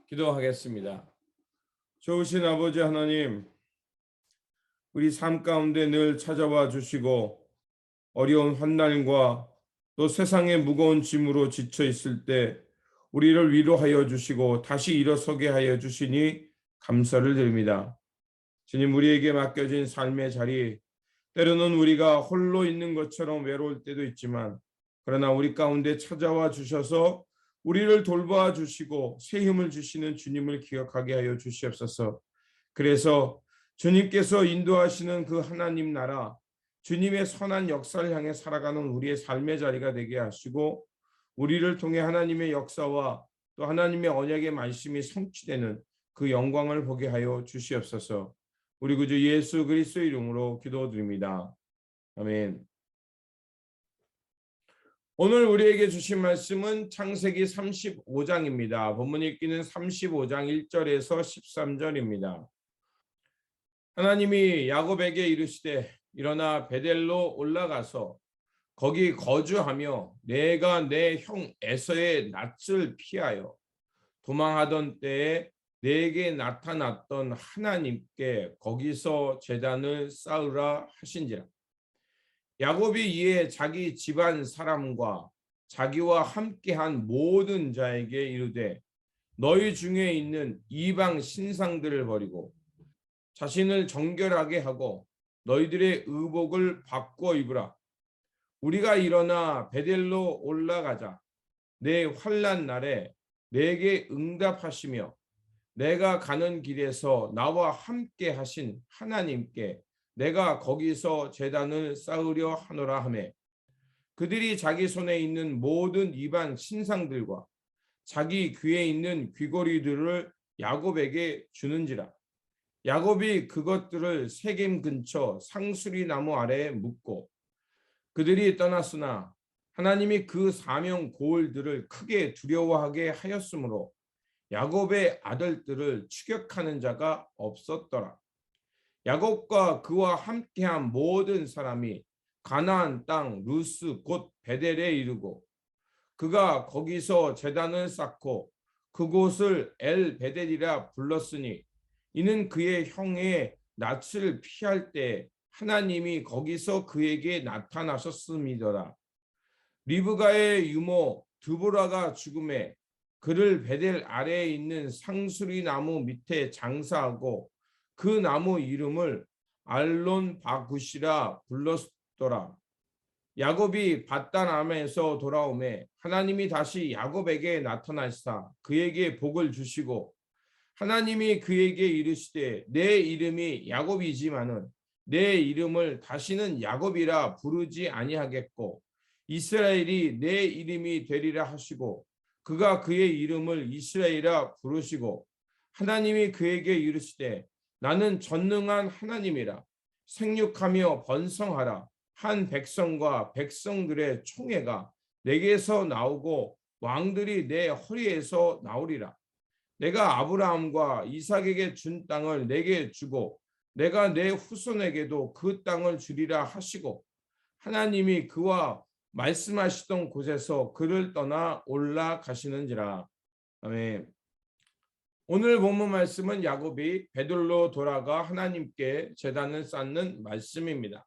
기도하겠습니다. 좋으신 아버지 하나님, 우리 삶 가운데 늘 찾아와 주시고 어려운 환난과 또 세상의 무거운 짐으로 지쳐 있을 때 우리를 위로하여 주시고 다시 일어서게 하여 주시니 감사를 드립니다. 주님, 우리에게 맡겨진 삶의 자리, 때로는 우리가 홀로 있는 것처럼 외로울 때도 있지만 그러나 우리 가운데 찾아와 주셔서 우리를 돌봐 주시고 새 힘을 주시는 주님을 기억하게 하여 주시옵소서. 그래서 주님께서 인도하시는 그 하나님 나라, 주님의 선한 역사를 향해 살아가는 우리의 삶의 자리가 되게 하시고 우리를 통해 하나님의 역사와 또 하나님의 언약의 말씀이 성취되는 그 영광을 보게 하여 주시옵소서. 우리 구주 예수 그리스도 이름으로 기도드립니다. 아멘. 오늘 우리에게 주신 말씀은 창세기 35장입니다. 본문 읽기는 35장 1절에서 13절입니다. 하나님이 야곱에게 이르시되 일어나 베델로 올라가서 거기 거주하며 내가 내 형 에서의 낯을 피하여 도망하던 때에 내게 나타났던 하나님께 거기서 제단을 쌓으라 하신지라. 야곱이 이에 자기 집안 사람과 자기와 함께한 모든 자에게 이르되 너희 중에 있는 이방 신상들을 버리고 자신을 정결하게 하고 너희들의 의복을 바꿔 입으라. 우리가 일어나 베델로 올라가자. 내 환난 날에 내게 응답하시며 내가 가는 길에서 나와 함께 하신 하나님께 내가 거기서 제단을 쌓으려 하노라 하매 그들이 자기 손에 있는 모든 이방 신상들과 자기 귀에 있는 귀고리들을 야곱에게 주는지라. 야곱이 그것들을 세겜 근처 상수리 나무 아래에 묻고 그들이 떠났으나 하나님이 그 사명 고을들을 크게 두려워하게 하였으므로 야곱의 아들들을 추격하는 자가 없었더라. 야곱과 그와 함께한 모든 사람이 가나안 땅 루스 곧 베델에 이르고 그가 거기서 제단을 쌓고 그곳을 엘 베델이라 불렀으니 이는 그의 형의 낯을 피할 때 하나님이 거기서 그에게 나타나셨음이더라. 리브가의 유모 드보라가 죽음에 그를 베델 아래에 있는 상수리 나무 밑에 장사하고 그 나무 이름을 알론 바굿이라 불렀더라. 야곱이 밧단암에서 돌아오매 하나님이 다시 야곱에게 나타나시사 그에게 복을 주시고 하나님이 그에게 이르시되 내 이름이 야곱이지만은 내 이름을 다시는 야곱이라 부르지 아니하겠고 이스라엘이 내 이름이 되리라 하시고 그가 그의 이름을 이스라엘이라 부르시고 하나님이 그에게 이르시되 나는 전능한 하나님이라 생육하며 번성하라 한 백성과 백성들의 총회가 내게서 나오고 왕들이 내 허리에서 나오리라. 내가 아브라함과 이삭에게 준 땅을 내게 주고 내가 내 후손에게도 그 땅을 주리라 하시고 하나님이 그와 말씀하시던 곳에서 그를 떠나 올라가시는지라. 아멘. 오늘 본문 말씀은 야곱이 베들로 돌아가 하나님께 제단을 쌓는 말씀입니다.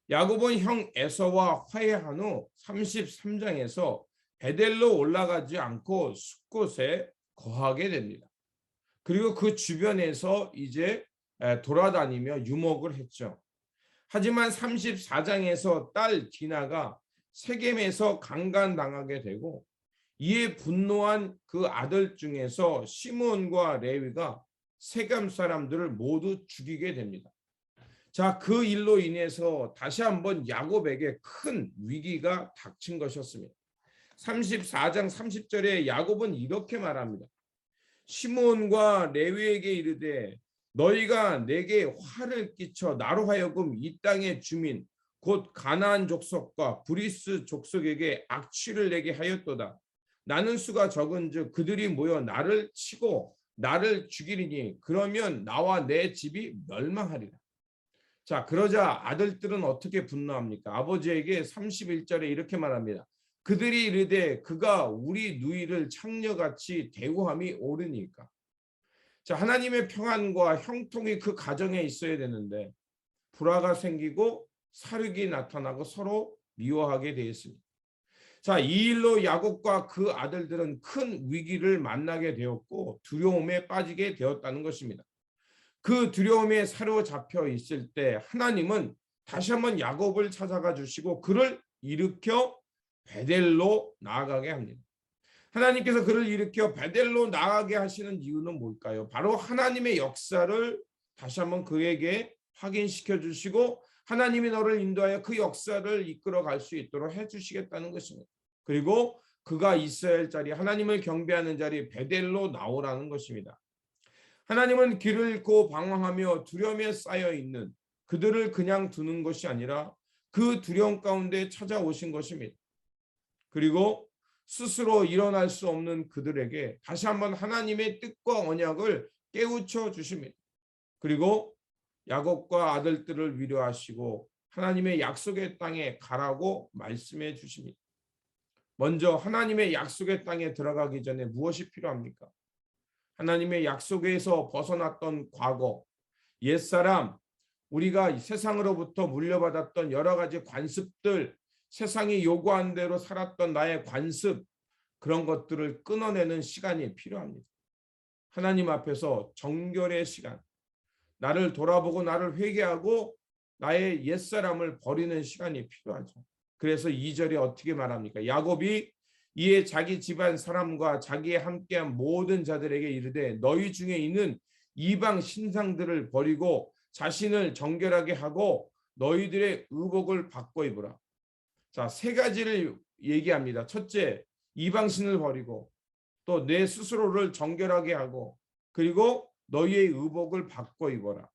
야곱은 형 에서와 화해한 후 33장에서 베델로 올라가지 않고 숫곳에 거하게 됩니다. 그리고 그 주변에서 이제 돌아다니며 유목을 했죠. 하지만 34장에서 딸 디나가 세겜에서 강간당하게 되고 이에 분노한 그 아들 중에서 시므온과 레위가 세겜 사람들을 모두 죽이게 됩니다. 자, 그 일로 인해서 다시 한번 야곱에게 큰 위기가 닥친 것이었습니다. 34장 30절에 야곱은 이렇게 말합니다. 시므온과 레위에게 이르되 너희가 내게 화를 끼쳐 나로 하여금 이 땅의 주민 곧 가나안 족속과 브리스 족속에게 악취를 내게 하였도다. 나는 수가 적은즉 그들이 모여 나를 치고 나를 죽이리니 그러면 나와 내 집이 멸망하리라. 자, 그러자 아들들은 어떻게 분노합니까? 아버지에게 31절에 이렇게 말합니다. 그들이 이르되 그가 우리 누이를 창녀같이 대우함이 옳으니까. 자, 하나님의 평안과 형통이 그 가정에 있어야 되는데 불화가 생기고 사륙이 나타나고 서로 미워하게 되었습니다. 자, 이 일로 야곱과 그 아들들은 큰 위기를 만나게 되었고 두려움에 빠지게 되었다는 것입니다. 그 두려움에 사로잡혀 있을 때 하나님은 다시 한번 야곱을 찾아가 주시고 그를 일으켜 베델로 나아가게 합니다. 하나님께서 그를 일으켜 베델로 나아가게 하시는 이유는 뭘까요? 바로 하나님의 역사를 다시 한번 그에게 확인시켜 주시고 하나님이 너를 인도하여 그 역사를 이끌어 갈 수 있도록 해 주시겠다는 것입니다. 그리고 그가 있어야 할 자리, 하나님을 경배하는 자리 베델로 나오라는 것입니다. 하나님은 길을 잃고 방황하며 두려움에 쌓여 있는 그들을 그냥 두는 것이 아니라 그 두려움 가운데 찾아오신 것입니다. 그리고 스스로 일어날 수 없는 그들에게 다시 한번 하나님의 뜻과 언약을 깨우쳐 주십니다. 그리고 야곱과 아들들을 위로하시고 하나님의 약속의 땅에 가라고 말씀해 주십니다. 먼저 하나님의 약속의 땅에 들어가기 전에 무엇이 필요합니까? 하나님의 약속에서 벗어났던 과거, 옛사람, 우리가 세상으로부터 물려받았던 여러 가지 관습들, 세상이 요구한 대로 살았던 나의 관습, 그런 것들을 끊어내는 시간이 필요합니다. 하나님 앞에서 정결의 시간, 나를 돌아보고 나를 회개하고 나의 옛사람을 버리는 시간이 필요하죠. 그래서 2절에 어떻게 말합니까? 야곱이 이에 자기 집안 사람과 자기에 함께한 모든 자들에게 이르되 너희 중에 있는 이방 신상들을 버리고 자신을 정결하게 하고 너희들의 의복을 바꿔 입으라. 자, 세 가지를 얘기합니다. 첫째, 이방신을 버리고 또 내 스스로를 정결하게 하고 그리고 너희의 의복을 바꿔 입어라.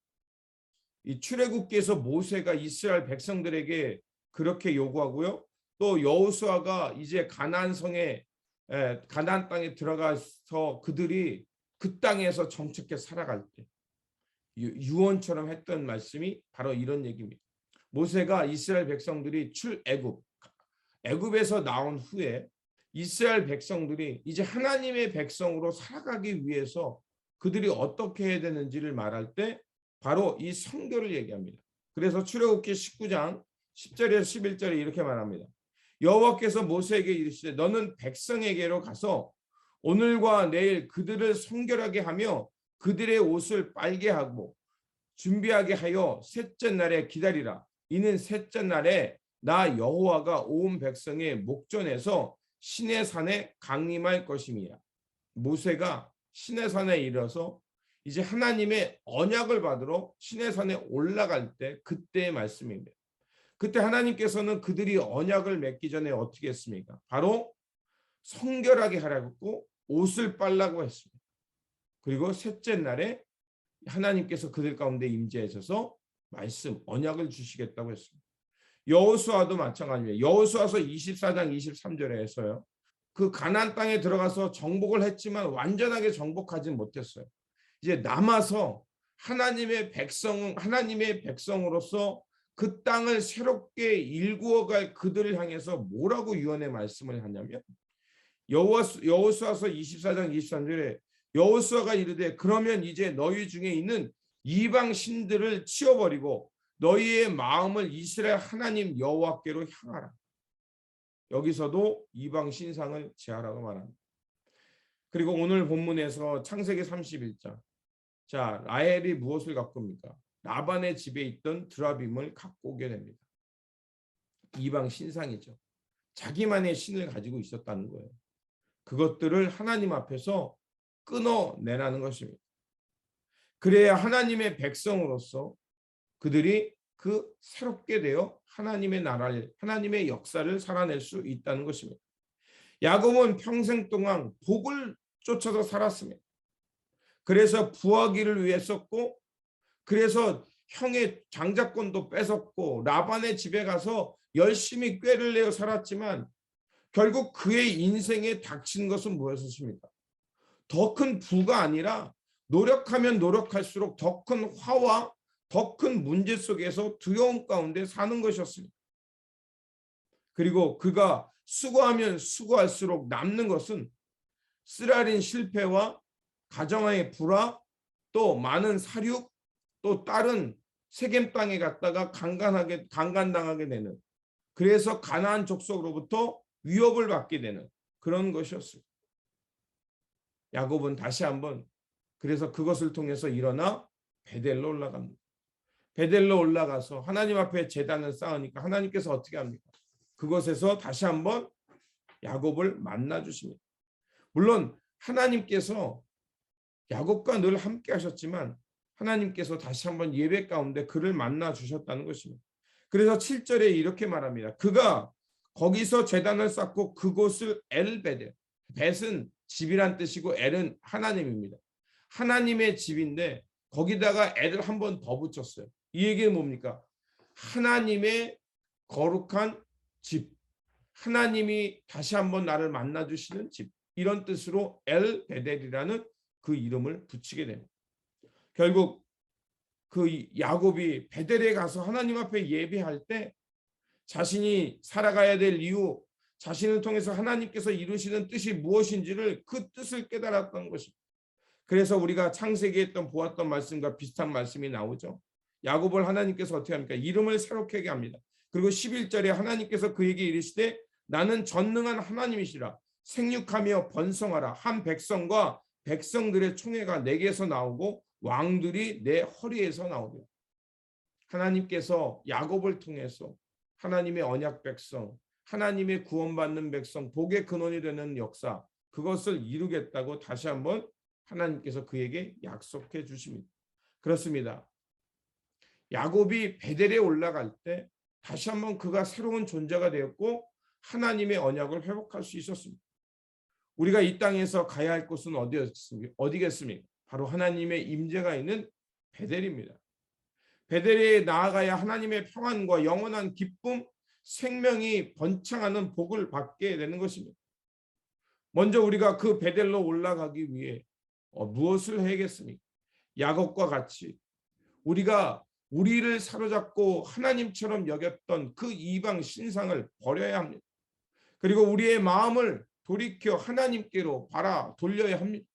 이 출애굽기에서 모세가 이스라엘 백성들에게 그렇게 요구하고요. 또 여호수아가 이제 가나안 땅에 들어가서 그들이 그 땅에서 정착해 살아갈 때 유언처럼 했던 말씀이 바로 이런 얘기입니다. 모세가 이스라엘 백성들이 애굽에서 나온 후에 이스라엘 백성들이 이제 하나님의 백성으로 살아가기 위해서 그들이 어떻게 해야 되는지를 말할 때 바로 이 성결을 얘기합니다. 그래서 출애굽기 19장 10절에서 11절에 이렇게 말합니다. 여호와께서 모세에게 이르시되 너는 백성에게로 가서 오늘과 내일 그들을 성결하게 하며 그들의 옷을 빨게 하고 준비하게 하여 셋째 날에 기다리라. 이는 셋째 날에 나 여호와가 온 백성의 목전에서 시내산에 강림할 것임이야. 모세가 시내산에 이르러서 이제 하나님의 언약을 받으러 시내산에 올라갈 때 그때의 말씀입니다. 그때 하나님께서는 그들이 언약을 맺기 전에 어떻게 했습니까? 바로 성결하게 하라고 했고 옷을 빨라고 했습니다. 그리고 셋째 날에 하나님께서 그들 가운데 임재하셔서 말씀, 언약을 주시겠다고 했습니다. 여호수아도 마찬가지입니다. 여호수아서 24장 23절에서요. 그 가나안 땅에 들어가서 정복을 했지만 완전하게 정복하지 못했어요. 이제 남아서 하나님의 백성으로서 그 땅을 새롭게 일구어갈 그들을 향해서 뭐라고 유언의 말씀을 하냐면 여호수아서 24장 23절에 여호수아가 이르되 그러면 이제 너희 중에 있는 이방 신들을 치워버리고 너희의 마음을 이스라엘 하나님 여호와께로 향하라. 여기서도 이방 신상을 제하라고 말합니다. 그리고 오늘 본문에서 창세기 31장. 자, 라헬이 무엇을 갖고 옵니까? 라반의 집에 있던 드라빔을 갖고 오게 됩니다. 이방 신상이죠. 자기만의 신을 가지고 있었다는 거예요. 그것들을 하나님 앞에서 끊어내라는 것입니다. 그래야 하나님의 백성으로서 그들이 그 새롭게 되어 하나님의 나라를, 하나님의 역사를 살아낼 수 있다는 것입니다. 야곱은 평생 동안 복을 쫓아서 살았습니다. 그래서 부하기를 위해 썼고, 그래서 형의 장자권도 뺏었고 라반의 집에 가서 열심히 꾀를 내어 살았지만 결국 그의 인생에 닥친 것은 무엇이십니까? 더 큰 부가 아니라 노력하면 노력할수록 더 큰 화와 더 큰 문제 속에서 두려움 가운데 사는 것이었습니다. 그리고 그가 수고하면 수고할수록 남는 것은 쓰라린 실패와 가정의 불화, 또 많은 사륙, 또 다른 세겜 땅에 갔다가 강간당하게 되는, 그래서 가나안 족속으로부터 위협을 받게 되는 그런 것이었어요. 야곱은 다시 한번 그래서 그것을 통해서 일어나 베델로 올라갑니다. 베델로 올라가서 하나님 앞에 제단을 쌓으니까 하나님께서 어떻게 합니까? 그것에서 다시 한번 야곱을 만나 주십니다. 물론 하나님께서 야곱과 늘 함께 하셨지만 하나님께서 다시 한번 예배 가운데 그를 만나 주셨다는 것입니다. 그래서 7절에 이렇게 말합니다. 그가 거기서 제단을 쌓고 그곳을 엘베델, 벳은 집이란 뜻이고 엘은 하나님입니다. 하나님의 집인데 거기다가 엘을 한 번 더 붙였어요. 이 얘기는 뭡니까? 하나님의 거룩한 집, 하나님이 다시 한번 나를 만나 주시는 집, 이런 뜻으로 엘베델이라는 그 이름을 붙이게 됩니다. 결국 그 야곱이 베델에 가서 하나님 앞에 예배할 때 자신이 살아가야 될 이유, 자신을 통해서 하나님께서 이루시는 뜻이 무엇인지를 그 뜻을 깨달았던 것입니다. 그래서 우리가 창세기에 보았던 말씀과 비슷한 말씀이 나오죠. 야곱을 하나님께서 어떻게 합니까? 이름을 새롭게 하게 합니다. 그리고 11절에 하나님께서 그에게 이르시되 나는 전능한 하나님이시라. 생육하며 번성하라. 한 백성과 백성들의 총회가 내게서 나오고 왕들이 내 허리에서 나오리라. 하나님께서 야곱을 통해서 하나님의 언약 백성, 하나님의 구원받는 백성, 복의 근원이 되는 역사, 그것을 이루겠다고 다시 한번 하나님께서 그에게 약속해 주십니다. 그렇습니다. 야곱이 베델에 올라갈 때 다시 한번 그가 새로운 존재가 되었고 하나님의 언약을 회복할 수 있었습니다. 우리가 이 땅에서 가야 할 곳은 어디겠습니까? 바로 하나님의 임재가 있는 베델입니다. 베델에 나아가야 하나님의 평안과 영원한 기쁨, 생명이 번창하는 복을 받게 되는 것입니다. 먼저 우리가 그 베델로 올라가기 위해 무엇을 해야겠습니까? 야곱과 같이 우리가 우리를 사로잡고 하나님처럼 여겼던 그 이방 신상을 버려야 합니다. 그리고 우리의 마음을 돌이켜 하나님께로 돌려야 합니다.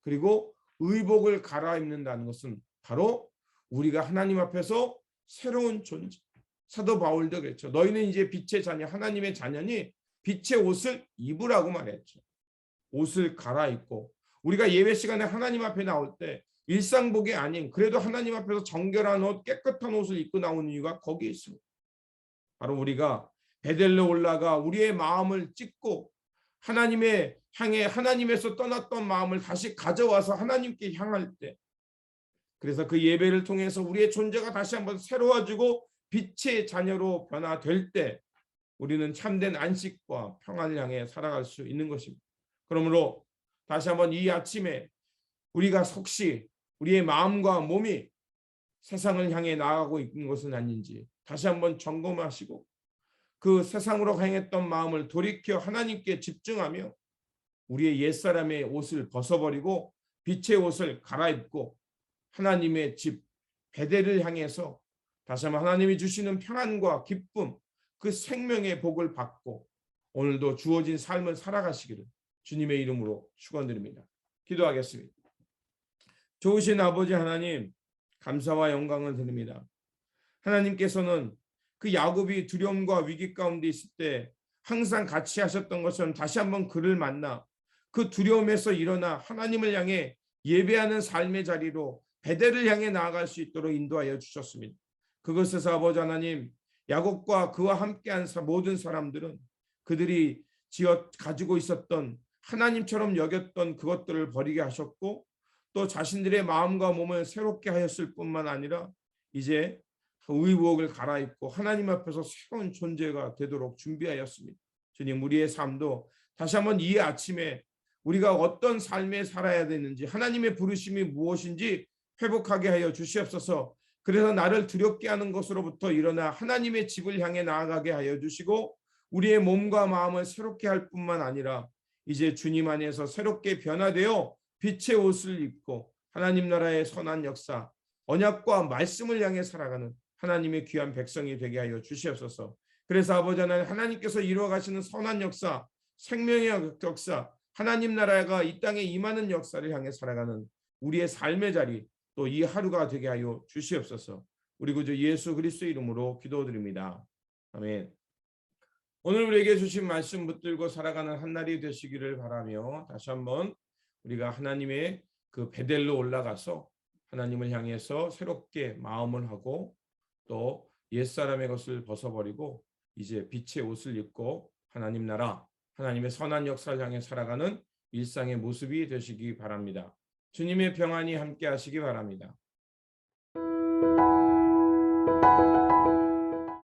그리고 의복을 갈아입는다는 것은 바로 우리가 하나님 앞에서 새로운 존재. 사도 바울도 그랬죠. 너희는 이제 빛의 자녀, 하나님의 자녀니 빛의 옷을 입으라고 말했죠. 옷을 갈아입고 우리가 예배 시간에 하나님 앞에 나올 때 일상복이 아닌 그래도 하나님 앞에서 정결한 옷, 깨끗한 옷을 입고 나오는 이유가 거기에 있습니다. 바로 우리가 베델로 올라가 우리의 마음을 찢고 하나님의 향해 하나님에서 떠났던 마음을 다시 가져와서 하나님께 향할 때, 그래서 그 예배를 통해서 우리의 존재가 다시 한번 새로워지고 빛의 자녀로 변화될 때 우리는 참된 안식과 평안을 향해 살아갈 수 있는 것입니다. 그러므로 다시 한번 이 아침에 우리가 혹시 우리의 마음과 몸이 세상을 향해 나아가고 있는 것은 아닌지 다시 한번 점검하시고 그 세상으로 향했던 마음을 돌이켜 하나님께 집중하며 우리의 옛사람의 옷을 벗어버리고 빛의 옷을 갈아입고 하나님의 집 베델을 향해서 다시 한번 하나님이 주시는 평안과 기쁨, 그 생명의 복을 받고 오늘도 주어진 삶을 살아가시기를 주님의 이름으로 축원드립니다. 기도하겠습니다. 좋으신 아버지 하나님, 감사와 영광을 드립니다. 하나님께서는 그 야곱이 두려움과 위기 가운데 있을 때 항상 같이 하셨던 것처럼 다시 한번 그를 만나 그 두려움에서 일어나 하나님을 향해 예배하는 삶의 자리로 베델을 향해 나아갈 수 있도록 인도하여 주셨습니다. 그것에서 아버지 하나님, 야곱과 그와 함께한 모든 사람들은 그들이 가지고 있었던 하나님처럼 여겼던 그것들을 버리게 하셨고 또 자신들의 마음과 몸을 새롭게 하였을 뿐만 아니라 이제 의복을 갈아입고 하나님 앞에서 새로운 존재가 되도록 준비하였습니다. 주님, 우리의 삶도 다시 한번 이 아침에 우리가 어떤 삶에 살아야 되는지, 하나님의 부르심이 무엇인지 회복하게 하여 주시옵소서. 그래서 나를 두렵게 하는 것으로부터 일어나 하나님의 집을 향해 나아가게 하여 주시고 우리의 몸과 마음을 새롭게 할 뿐만 아니라 이제 주님 안에서 새롭게 변화되어 빛의 옷을 입고 하나님 나라의 선한 역사, 언약과 말씀을 향해 살아가는 하나님의 귀한 백성이 되게 하여 주시옵소서. 그래서 아버지 하나님, 하나님께서 이루어 가시는 선한 역사, 생명의 역사, 하나님 나라가 이 땅에 임하는 역사를 향해 살아가는 우리의 삶의 자리, 또 이 하루가 되게 하여 주시옵소서. 우리 구주 예수 그리스도의 이름으로 기도드립니다. 아멘. 오늘 우리에게 주신 말씀 붙들고 살아가는 한 날이 되시기를 바라며, 다시 한번 우리가 하나님의 그 베델로 올라가서 하나님을 향해서 새롭게 마음을 하고 또 옛사람의 것을 벗어버리고 이제 빛의 옷을 입고 하나님 나라, 하나님의 선한 역사를 향해 살아가는 일상의 모습이 되시기 바랍니다. 주님의 평안이 함께 하시기 바랍니다.